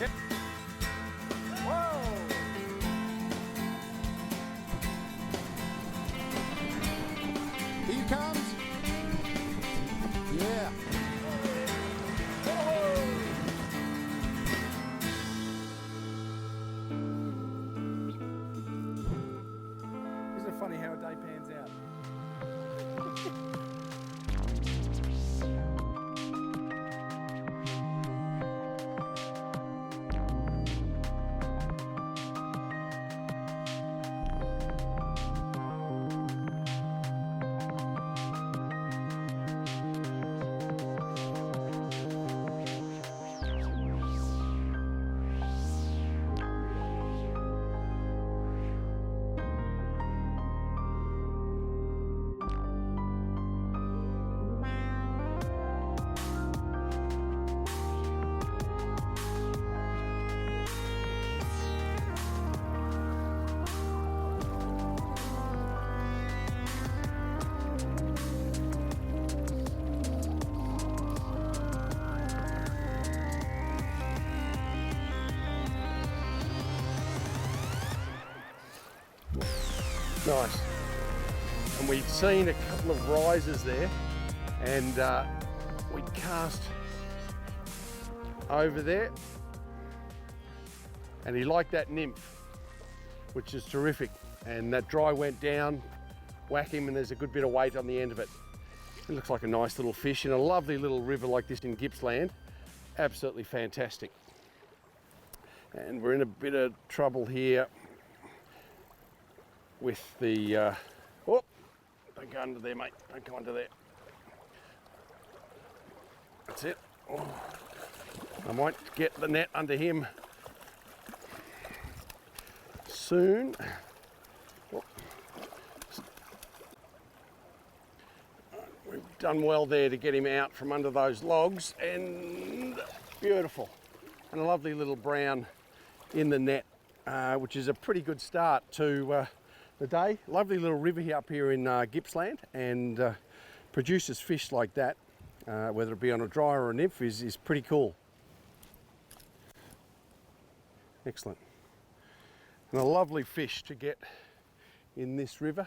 Yep. Whoa! Here comes. Yeah. Isn't it funny how a day pans out? Nice. And we'd seen a couple of rises there, and we'd cast over there, and he liked that nymph, which is terrific. And that dry went down, whack him, and there's a good bit of weight on the end of it. It looks like a nice little fish in a lovely little river like this in Gippsland. Absolutely fantastic. And we're in a bit of trouble here with the, oh, don't go under there, mate, don't go under there. That's it. Oh, I might get the net under him soon. Oh. We've done well there to get him out from under those logs, and beautiful. And a lovely little brown in the net, which is a pretty good start to the day. Lovely little river here up here in Gippsland, and produces fish like that, whether it be on a dry or a nymph, is pretty cool. Excellent. And a lovely fish to get in this river.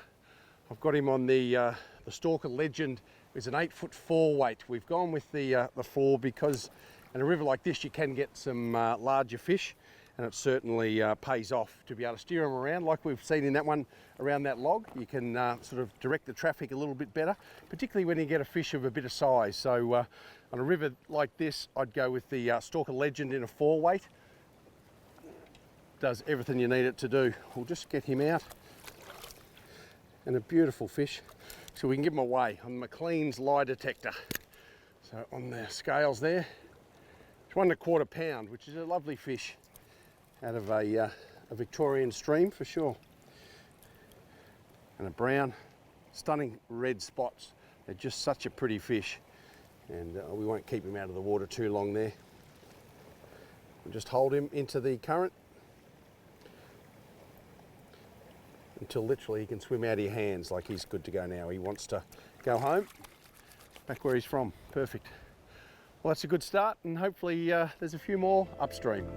I've got him on the Stalker Legend. It's an 8'4" weight. We've gone with the 4 because in a river like this you can get some larger fish, and it certainly pays off to be able to steer them around like we've seen in that one around that log. You can sort of direct the traffic a little bit better, particularly when you get a fish of a bit of size. So on a river like this, I'd go with the Stalker Legend in a 4 weight. Does everything you need it to do. We'll just get him out. And a beautiful fish. So we can give him away on McLean's lie detector. So on the scales there, it's 1 1/4 pound, which is a lovely fish out of a Victorian stream for sure. And a brown, stunning red spots. They're just such a pretty fish. And we won't keep him out of the water too long there. We'll just hold him into the current until literally he can swim out of your hands. Like he's good to go now. He wants to go home, back where he's from. Perfect. Well, that's a good start, and hopefully there's a few more upstream.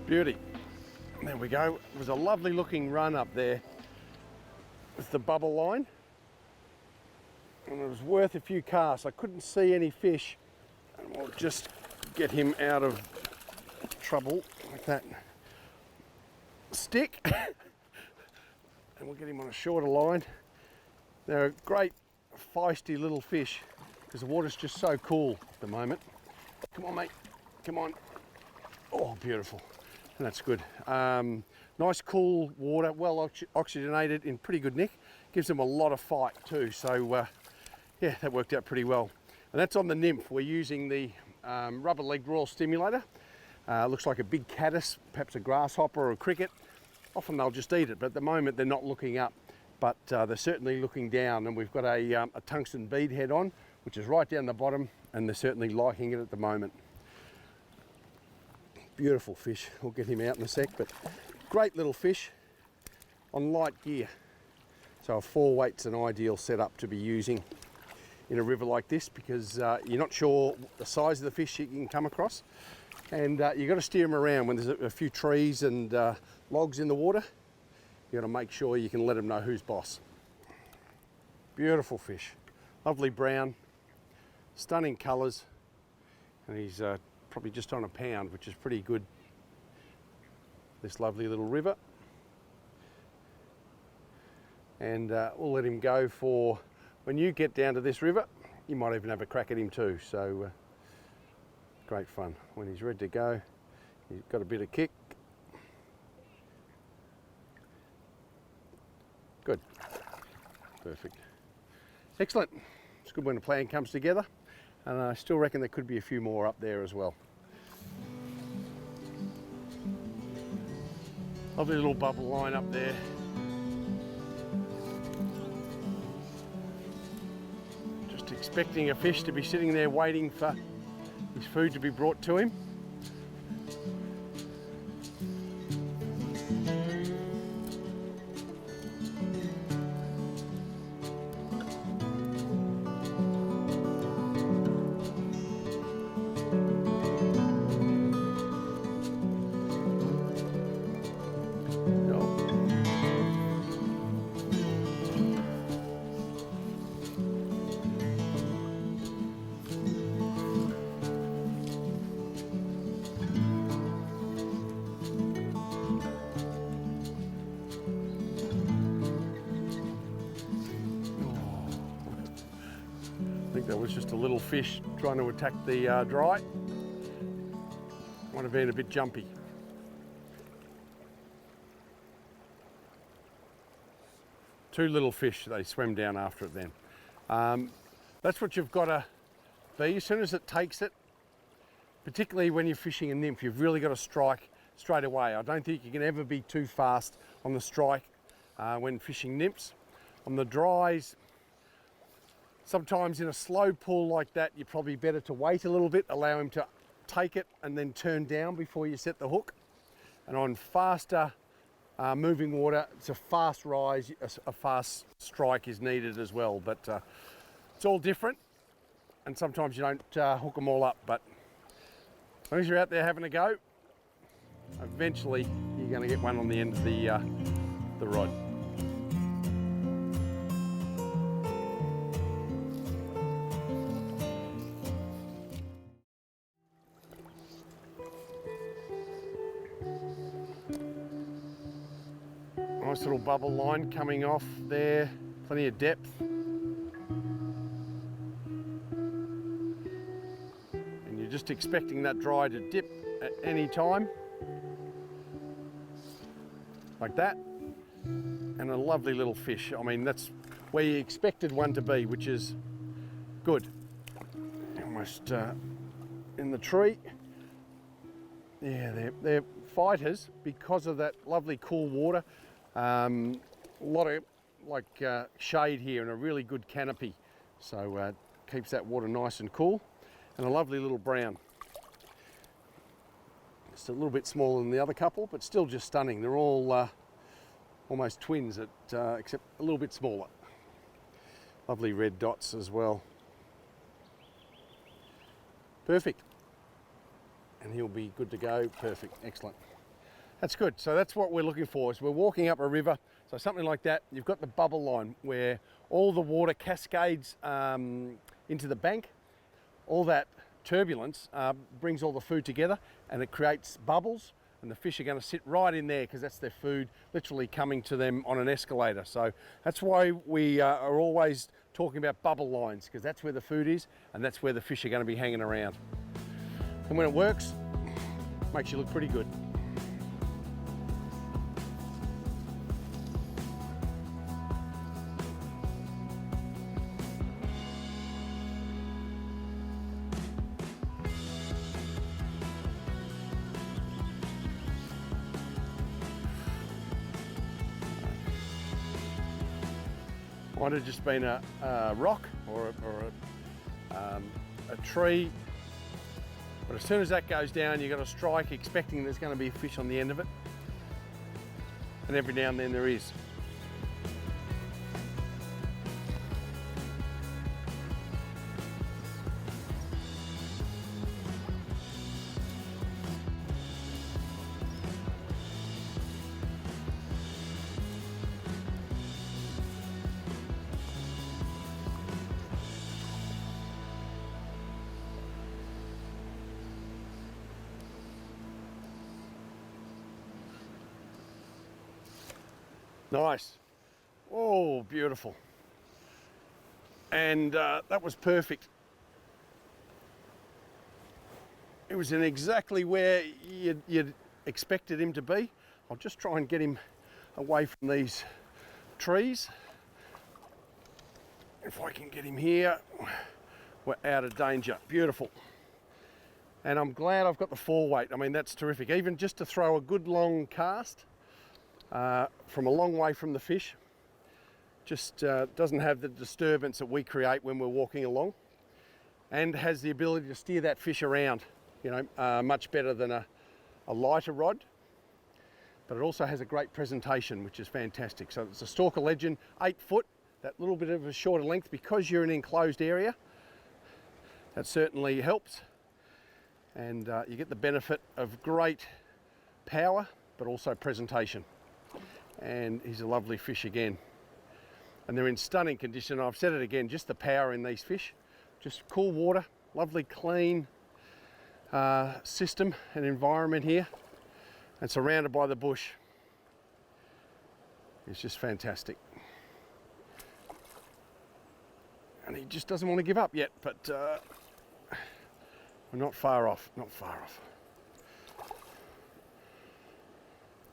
Beauty. There we go. It was a lovely looking run up there with the bubble line, and it was worth a few casts. I couldn't see any fish, and we'll just get him out of trouble with that stick and we'll get him on a shorter line. They're a great feisty little fish because the water's just so cool at the moment. Come on, mate, come on. Oh, beautiful. And that's good. Nice cool water, well oxygenated, in pretty good nick. gives them a lot of fight too. So yeah, that worked out pretty well. And that's on the Nymph. We're using the rubber-legged royal stimulator. Looks like a big caddis, perhaps a grasshopper or a cricket. Often they'll just eat it, but at the moment they're not looking up, but they're certainly looking down. And we've got a tungsten bead head on, which is right down the bottom, and they're certainly liking it at the moment. Beautiful fish. We'll get him out in a sec, but great little fish on light gear. So a 4-weight's an ideal setup to be using in a river like this, because you're not sure the size of the fish you can come across, and you've got to steer them around when there's a few trees and logs in the water. You've got to make sure you can let them know who's boss. Beautiful fish, lovely brown, stunning colours, and he's probably just on a pound, which is pretty good. This lovely little river, and we'll let him go for when you get down to this river. You might even have a crack at him too, so great fun. When he's ready to go, he's got a bit of kick. Good, perfect, excellent. It's good when a plan comes together, and I still reckon there could be a few more up there as well. Lovely little bubble line up there. Just expecting a fish to be sitting there waiting for his food to be brought to him. I think that was just a little fish trying to attack the dry. Might have been a bit jumpy. Two little fish, they swam down after it then. That's what you've got to be. As soon as it takes it, particularly when you're fishing a nymph, you've really got to strike straight away. I don't think you can ever be too fast on the strike when fishing nymphs. On the dries, sometimes in a slow pull like that, you're probably better to wait a little bit, allow him to take it and then turn down before you set the hook. And on faster moving water, it's a fast rise, a fast strike is needed as well. But it's all different, and sometimes you don't hook them all up. But as long as you're out there having a go, eventually you're going to get one on the end of the rod. Nice little bubble line coming off there, plenty of depth. And you're just expecting that dry to dip at any time, like that. And a lovely little fish. I mean, that's where you expected one to be, which is good. Almost in the tree. Yeah, they're fighters because of that lovely cool water. A lot of shade here and a really good canopy, so keeps that water nice and cool. And a lovely little brown. Just a little bit smaller than the other couple, but still just stunning. They're all almost twins, except a little bit smaller. Lovely red dots as well. Perfect. And he'll be good to go. Perfect, excellent. That's good. So that's what we're looking for. Is we're walking up a river, so something like that. You've got the bubble line where all the water cascades into the bank. All that turbulence brings all the food together, and it creates bubbles, and the fish are going to sit right in there because that's their food literally coming to them on an escalator. So that's why we are always talking about bubble lines, because that's where the food is and that's where the fish are going to be hanging around. And when it works, it makes you look pretty good. Might have just been a rock or a tree. But as soon as that goes down, you've got to strike expecting there's going to be a fish on the end of it. And every now and then there is. Nice. Oh, beautiful. And that was perfect. It was in exactly where you'd expected him to be. I'll just try and get him away from these trees. If I can get him here, we're out of danger. Beautiful. And I'm glad I've got the 4-weight. I mean, that's terrific. Even just to throw a good long cast from a long way from the fish, just doesn't have the disturbance that we create when we're walking along, and has the ability to steer that fish around, you know, much better than a lighter rod. But it also has a great presentation, which is fantastic. So it's a Stalker Legend, 8 foot, that little bit of a shorter length, because you're in an enclosed area. That certainly helps. And you get the benefit of great power, but also presentation. And he's a lovely fish again. And they're in stunning condition. I've said it again, just the power in these fish. Just cool water, lovely clean system and environment here. And surrounded by the bush. It's just fantastic. And he just doesn't want to give up yet, but we're not far off, not far off.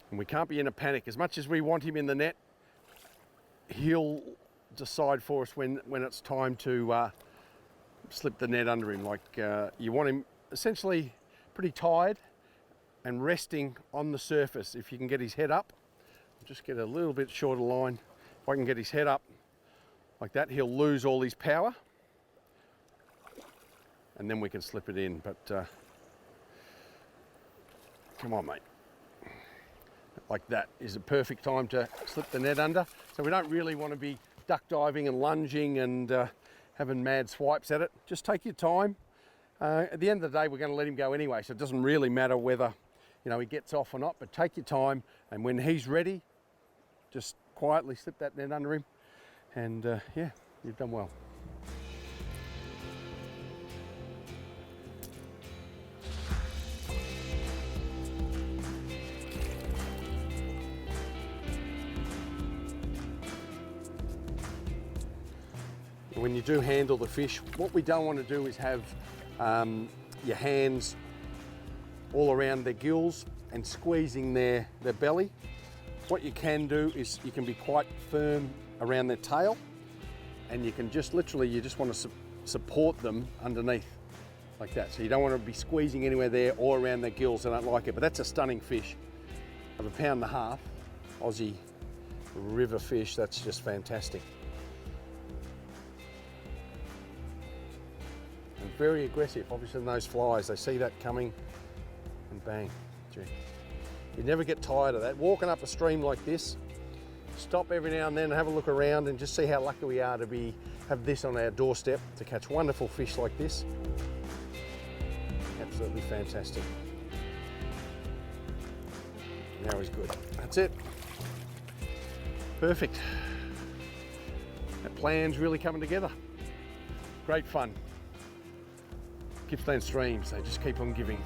And we can't be in a panic. As much as we want him in the net, he'll decide for us when it's time to slip the net under him. Like you want him essentially pretty tired and resting on the surface. If you can get his head up, just get a little bit shorter line. If I can get his head up like that, he'll lose all his power. And then we can slip it in, but come on, mate. Like that is a perfect time to slip the net under. So we don't really want to be duck diving and lunging and having mad swipes at it. Just take your time. At the end of the day, we're going to let him go anyway, so it doesn't really matter whether, you know, he gets off or not, but take your time, and when he's ready, just quietly slip that net under him, and yeah, you've done well. When you do handle the fish, what we don't want to do is have your hands all around their gills and squeezing their belly. What you can do is you can be quite firm around their tail, and you can just literally, you just want to support them underneath like that. So you don't want to be squeezing anywhere there or around their gills. I don't like it, but that's a stunning fish of 1.5 pounds, Aussie river fish. That's just fantastic. And very aggressive, obviously those flies, they see that coming and bang. Gee. You never get tired of that. Walking up a stream like this, stop every now and then and have a look around and just see how lucky we are to have this on our doorstep, to catch wonderful fish like this. Absolutely fantastic. Now he's good. That's it. Perfect. That plan's really coming together. Great fun. Gippsland streams, they just keep on giving.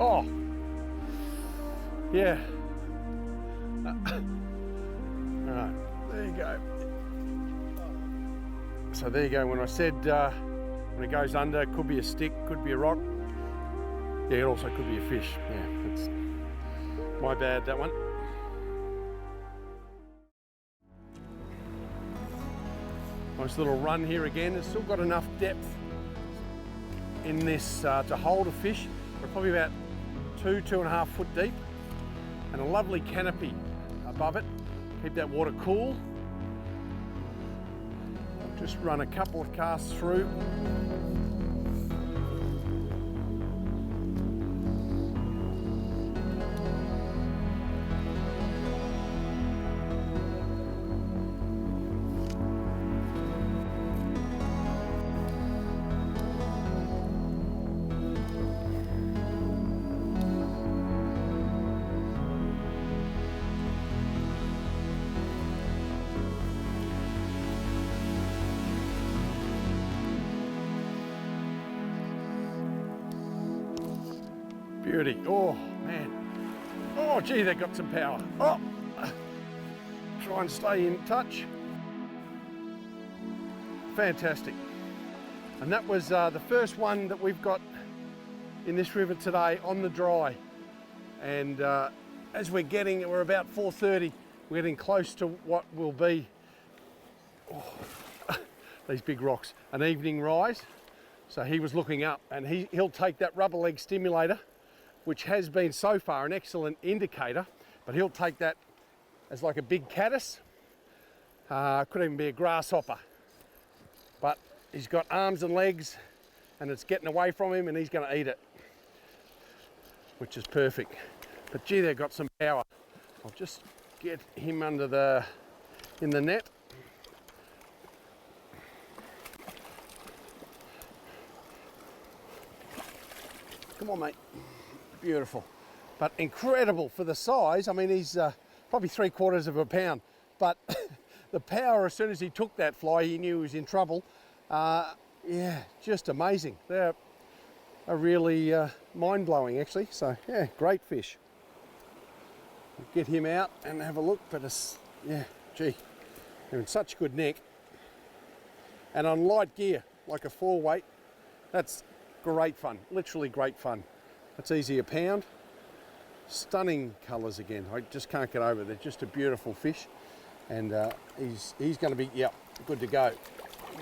Oh, yeah. All right, there you go. So there you go. When I said when it goes under, it could be a stick, could be a rock. Yeah, it also could be a fish. Yeah, that's my bad, that one. Nice little run here again. It's still got enough depth in this to hold a fish. We're probably about 2.5 foot deep, and a lovely canopy above it. Keep that water cool. I'll just run a couple of casts through. Beauty. Oh, man. Oh, gee, they got some power. Oh, try and stay in touch. Fantastic. And that was the first one that we've got in this river today on the dry. And as we're about 4:30, we're getting close to what will be these big rocks, an evening rise. So he was looking up, and he'll take that rubber leg stimulator, which has been so far an excellent indicator, but he'll take that as like a big caddis. Could even be a grasshopper. But he's got arms and legs, and it's getting away from him, and he's going to eat it, which is perfect. But gee, they've got some power. I'll just get him in the net. Come on, mate. Beautiful, but incredible for the size. I mean, he's probably 3/4 of a pound, but the power, as soon as he took that fly, he knew he was in trouble. Yeah, just amazing. They're really mind-blowing, actually. So yeah, great fish. We'll get him out and have a look, but yeah, gee, they're in such good neck. And on light gear, like a 4-weight, that's great fun, literally great fun. That's easy a pound. Stunning colours again. I just can't get over it. They're just a beautiful fish, and he's going to be good to go.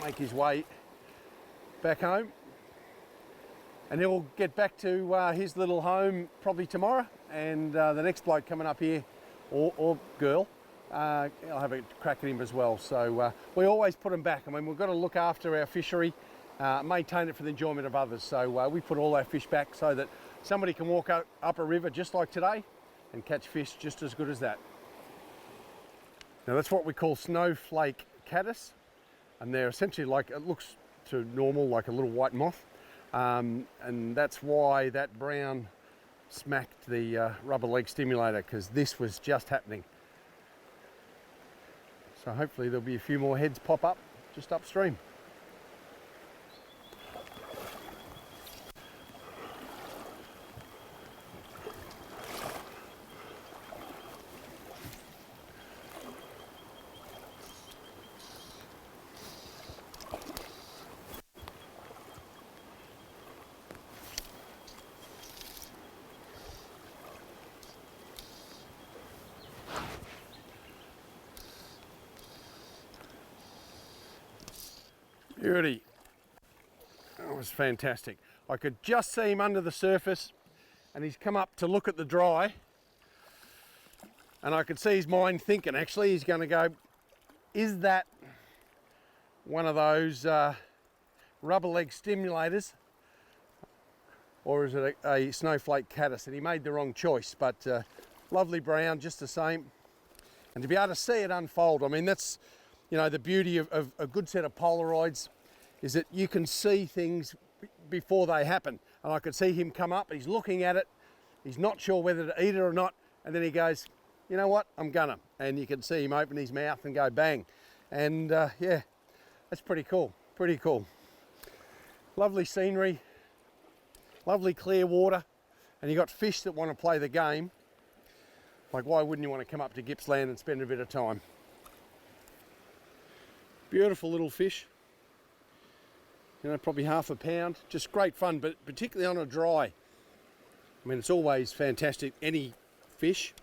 Make his way back home, and he'll get back to his little home probably tomorrow. And the next bloke coming up here, or girl, I'll have a crack at him as well. So we always put them back. I mean, we've got to look after our fishery, maintain it for the enjoyment of others. So we put all our fish back so that somebody can walk up a river just like today and catch fish just as good as that. Now that's what we call snowflake caddis, and they're essentially like, it looks to normal like a little white moth, and that's why that brown smacked the rubber leg stimulator, because this was just happening. So hopefully there'll be a few more heads pop up just upstream. Beauty. That was fantastic. I could just see him under the surface, and he's come up to look at the dry, and I could see his mind thinking, actually, he's going to go, is that one of those rubber leg stimulators, or is it a snowflake caddis? And he made the wrong choice, but lovely brown just the same. And to be able to see it unfold, I mean, that's, you know, the beauty of a good set of Polaroids, is that you can see things before they happen. And I could see him come up, he's looking at it, he's not sure whether to eat it or not, and then he goes, you know what, I'm gonna. And you can see him open his mouth and go bang. And yeah, that's pretty cool, pretty cool. Lovely scenery, lovely clear water. and you got fish that want to play the game, like why wouldn't you want to come up to Gippsland and spend a bit of time? Beautiful little fish, you know, probably half a pound, just great fun, but particularly on a dry. I mean, it's always fantastic, any fish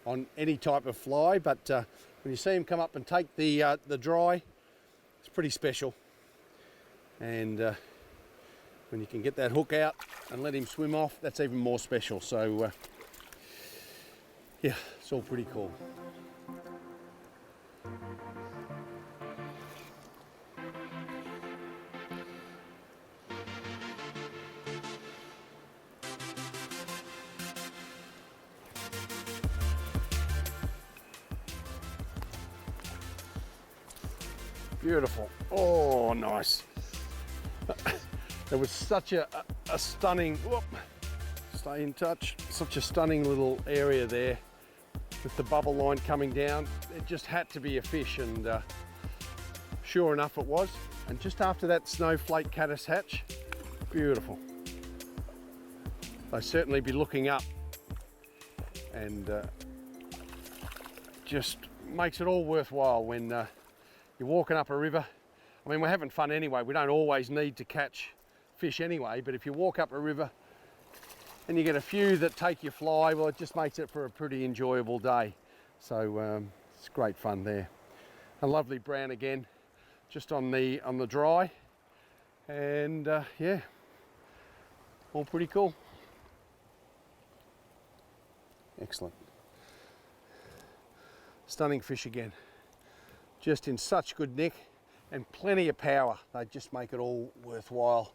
on any type of fly, but when you see him come up and take the dry, it's pretty special. And when you can get that hook out and let him swim off, that's even more special. So yeah, it's all pretty cool. Beautiful. Oh, nice. There was such a stunning, whoop, stay in touch, such a stunning little area there with the bubble line coming down. It just had to be a fish, and sure enough it was. And just after that snowflake caddis hatch, beautiful. They certainly be looking up, and just makes it all worthwhile when you're walking up a river. I mean, we're having fun anyway. We don't always need to catch fish anyway, but if you walk up a river and you get a few that take your fly, well, it just makes it for a pretty enjoyable day. So it's great fun there. A lovely brown again, just on the dry, and yeah, all pretty cool. Excellent. Stunning fish again. Just in such good nick and plenty of power. They just make it all worthwhile.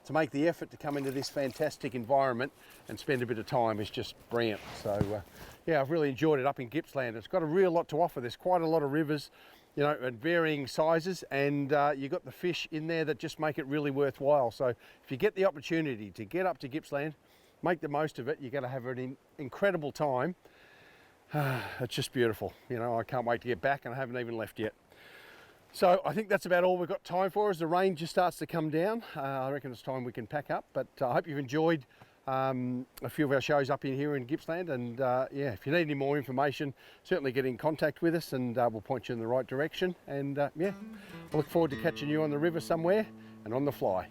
To make the effort to come into this fantastic environment and spend a bit of time is just brilliant. So yeah, I've really enjoyed it up in Gippsland. It's got a real lot to offer. There's quite a lot of rivers, you know, at varying sizes, and you've got the fish in there that just make it really worthwhile. So if you get the opportunity to get up to Gippsland, make the most of it. You're going to have an incredible time. It's just beautiful. You know, I can't wait to get back, and I haven't even left yet. So I think that's about all we've got time for as the rain just starts to come down. I reckon it's time we can pack up, but I hope you've enjoyed a few of our shows up in here in Gippsland, and yeah, if you need any more information, certainly get in contact with us, and we'll point you in the right direction. And yeah, I look forward to catching you on the river somewhere and on the fly.